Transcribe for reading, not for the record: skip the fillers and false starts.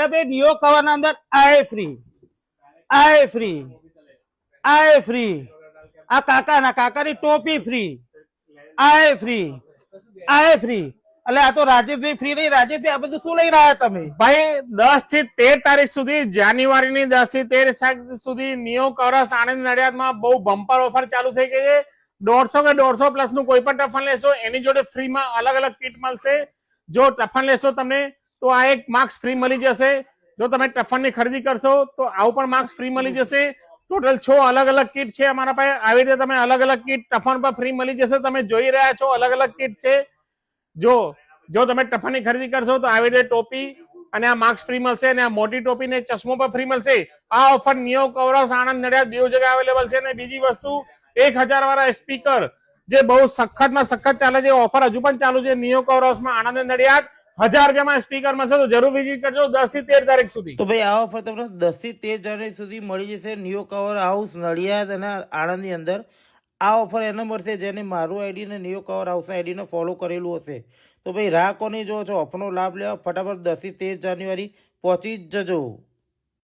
એટલે ભાઈ neo cover ના અંદર આય ફ્રી આ કાકાની ટોપી ફ્રી આય ફ્રી એટલે આ તો રાજેશભાઈ ફ્રી નહીં. રાજેશભાઈ આ બધું શું લઈ રહ્યા તમે? ભાઈ 10 થી 13 તારીખ સુધી, જાન્યુઆરીની 10 થી 13 તારીખ સુધી નિયો કવરસ આણંદ નડિયાદમાં બહુ બમ્પર ઓફર ચાલુ થઈ ગઈ છે. 150 કે 150 પ્લસ નું કોઈ પણ ટફન લેશો એની જોડે ફ્રીમાં અલગ અલગ કીટ મળશે. જો ટફન લેશો તમને તો આ એક માર્ક્સ ફ્રી મળી જશે. જો તમે ટફન ની ખરીદી કરશો તો આવું પણ માર્ક્સ ફ્રી મળી જશે. ટોટલ 6 અલગ અલગ કીટ છે અમારા પાસે. આવી રીતે તમે અલગ અલગ કીટ ટફન પર ફ્રી મળી જશે. તમે જોઈ રહ્યા છો અલગ અલગ કીટ છે. જો તમે ટફન ની ખરીદી કરશો તો આવી રીતે ટોપી અને આ માર્ક્સ ફ્રી મળશે અને આ મોટી ટોપી ને ચશ્મો પણ ફ્રી મળશે. આ ઓફર નિયો કવરસ આણંદ નડિયાદ બે જગ્યાએ અવેલેબલ છે. અને બીજી વસ્તુ 1000 વાળા સ્પીકર જે બહુ સખતમાં સખત ચાલે છે, ઓફર હજુ પણ ચાલુ છે. નિયો કવરસમાં આણંદ નડિયાદ 1000 રૂપિયામાં સ્પીકર મળશે. તો જરૂર વિઝિટ કરજો 10 થી 13 તારીખ સુધી. તો ભાઈ આ ઓફર તમને 10 થી 13 જાન્યુઆરી સુધી મળી જશે નિયો કવર હાઉસ નડિયાદ અને આણંદની અંદર. આ ઓફર એને મળશે જેને મારું આઈડી ને નિયો કવર હાઉસ આઈડીને ફોલો કરેલું હશે. તો ભાઈ રાહ કોની જો છો ઓફરનો લાભ લેવા ફટાફટ 10 થી 13 જાન્યુઆરી પહોંચી જ જજો.